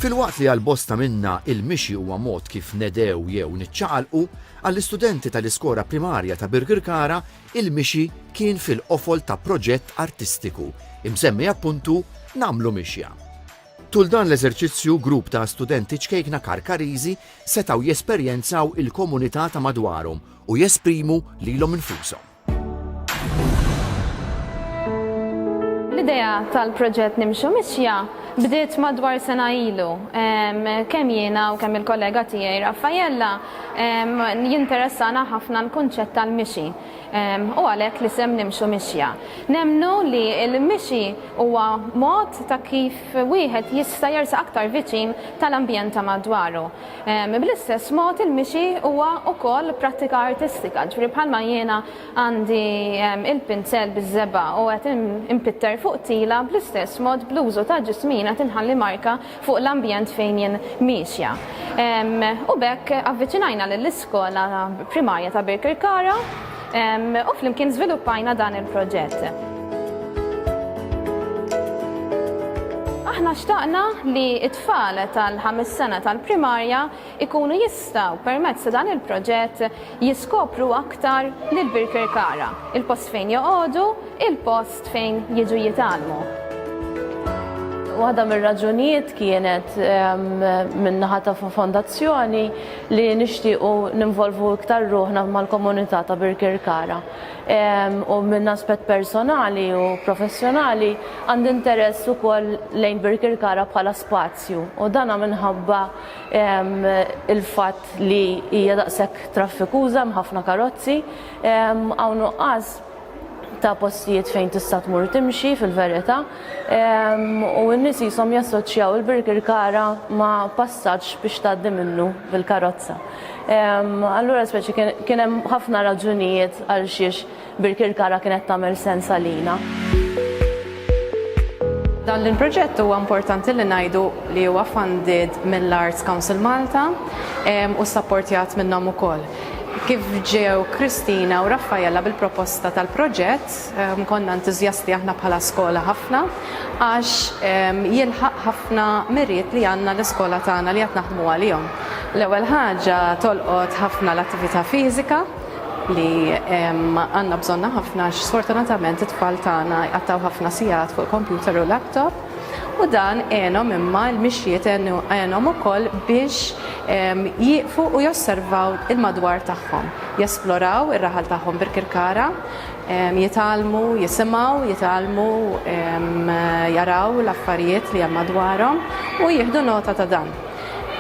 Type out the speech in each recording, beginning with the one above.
Filwaqt li għal-bosta minna il-mixi huwa mod kif nedew jew niċċaqalqu, għall-istudenti tal-iskola primarja ta' Birkirkara il-mixi kien fil-qofol ta' proġett artistiku, imsemmi appuntu Namlu Mixja. Tul dan l-eżerċizzju grupp ta' studenti ċkejkna Karkariżi setgħu jesperjenzaw il-komunità ta' madwarhom u jesprimu lilhom infushom. L-idea tal-proġett Nimxu Mixja bdiet madwar sena ilu. Kemm jiena u kemm il-kollega tiegħi Raffaella jinteressana ħafna l-kunċett tal-mixi. U għalhekk li sem Nimxu Mixja. Nemnu li l-mixi huwa mod ta' kif wieħed jista' jersa' aktar viċin tal-ambjent ta' madwaru. Bl-istess mod il-mixi huwa wkoll prattika artistika, ġifieri bħalma jiena għandi il-pinsel biż-żeba u qed impitter fuq tila bl-istess mod bl-użu ta' ġismina tinħalli marka fuq l-ambjent fejn jien mixja. U bekk avviċinajna lill-iskola primarja ta' Birkirkara u flimkien żviluppajna dan il-proġett. Aħna xtaqna li t-tfal tal-5 sena tal-primarja ikunu jistgħu permezz ta' dan il-proġett jiskopru aktar lil Birkirkara, il-post fejn joqogħdu, il-post fejn jiġu jitgħallmu. Waħda mir-raġunijiet kienet min-naħa ta' fondazzjoni li nixtiequ ninvolvu iktar ruħna mal-komunità ta' Birkirkara. U minn aspett personali u professjonali għandi interess ukoll lejn Birkirkara bħala spazju. U dan minħabba il-fatt li hija daqshekk traffikuża m'ħafna karozzi hawn nuqqas ta' postijiet fejn tista' tmur timxi fil-verità u n-nies jisom jassoċjaw il-Birkirkara ma' passaġġ biex tgħaddi minnu bil-karozza. Allura speċi kien hemm ħafna raġunijiet għal xiex Birkirkara kienet tagħmel sens għalina. Dan l-proġett huwa importanti li ngħidu li huwa funded mill-Arts Council Malta u sapportjat minnhom ukoll. Kif ġew Kristina u Raffaella bil-proposta tal-proġett, konna entużjasti aħna bħala skola ħafna, għax jilħaq ħafna miriet li għandna l-iskola tagħna li qed naħdmu għalihom. L-ewwel ħaġa tolqot ħafna l-attività fiżika li għandna bżonna ħafna għax sfortunatament it-tfal tagħna jqattaw ħafna sigħat fuq il-computer u laptop. U dan għenhom imma l-mixjiet għenhom ukoll biex jieqfu u josservaw il-madwar tagħhom, jesploraw ir-raħal tagħhom Birkirkara, jitalmu, jisimgħu, jitalmu, jaraw l-affarijiet li hemm madwarhom u jieħdu nota ta' dan.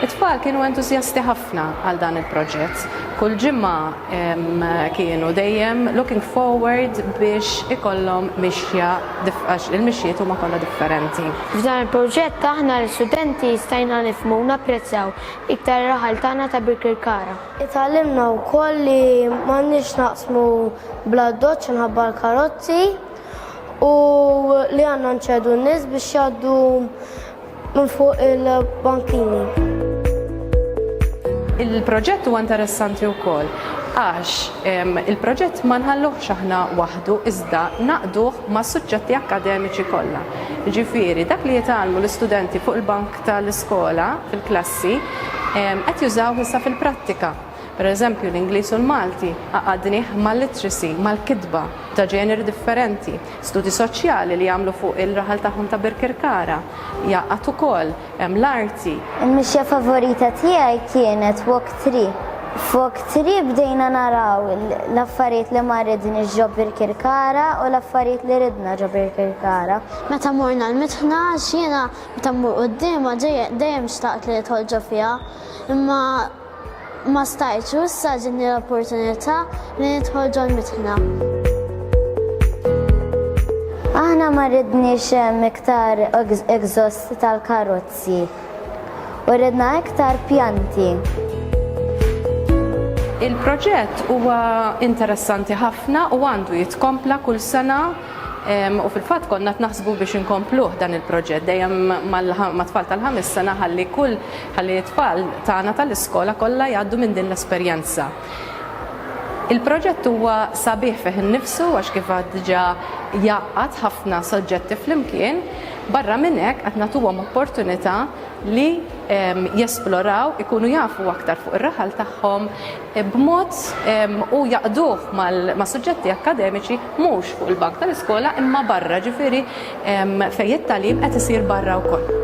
It-tfal kienu entużjasti ħafna għal dan il-proġett. Kull ġimgħa kienu dejjem looking forward biex ikollhom mixja għax il-mixjiet huma kollha differenti. F'dan il-proġett aħna l-istudenti stajna nifhmu u napprezzaw iktar ir-raħal tagħna ta' Birkirkara. Itgħallimna wkoll li m'għandniex naqsmu bla doċċ inħabba l-karozzi u li għandna nċedu n-nies biex jgħaddu minn fuq il-bankini. Il-proġett huwa interessanti wkoll għax il-proġett ma nħalluhx aħna waħdu iżda naqduh ma' suġġetti akademiċi kollha. Ġifieri dak li jitgħallmu l-istudenti fuq il-bank tal-iskola fil-klassi qed jużaw issa fil-prattika. Pereżempju l-Ingliż u l-Malti għaqadnih mal-literacy, mal-kitba ta' ġeneri differenti, studi soċjali li jagħmlu fuq il-raħal tagħhom ta' Birkirkara, jaqgħat ukoll hemm l-arti. Il-mixja favorita tiegħi kienet Walk 3. Walk 3 bdejna naraw l-affarijiet li ma rridniex ġo Birkirkara u l-affarijiet li ridna ġo Birkirkara. Meta morna l-mitħna x'jiena meta mmur qudiemha dejjem xtaqt li nidħol ġo fiha, imma ma stajtx u issa ġietni l-opportunità li nidħol ġo l-mitħna. Aħna ma rridniex iktar exhaust tal-karozzi u ridna iktar pjanti. Il-proġett huwa interessanti ħafna u għandu jitkompla kull sena u fil-fatt konna naħsbu biex inkompluh dan il-proġett dejjem mat-tfal tal-5 sena ħalli t-tfal tagħna tal-iskola kollha jgħaddu minn din l-esperjenza. Il-proġett huwa sabiħ fih innifsu għax kif diġà jaqgħad ħafna soġġetti flimkien, barra minn hekk qed nagħtuhom opportunità li jesploraw, ikunu jafu aktar fuq ir-raħal tagħhom b'mod u jaqduh ma' suġġetti akademiċi mhux fuq il-bank tal-iskola imma barra, ġifieri fejn it-tagħlim qed isir barra wkoll.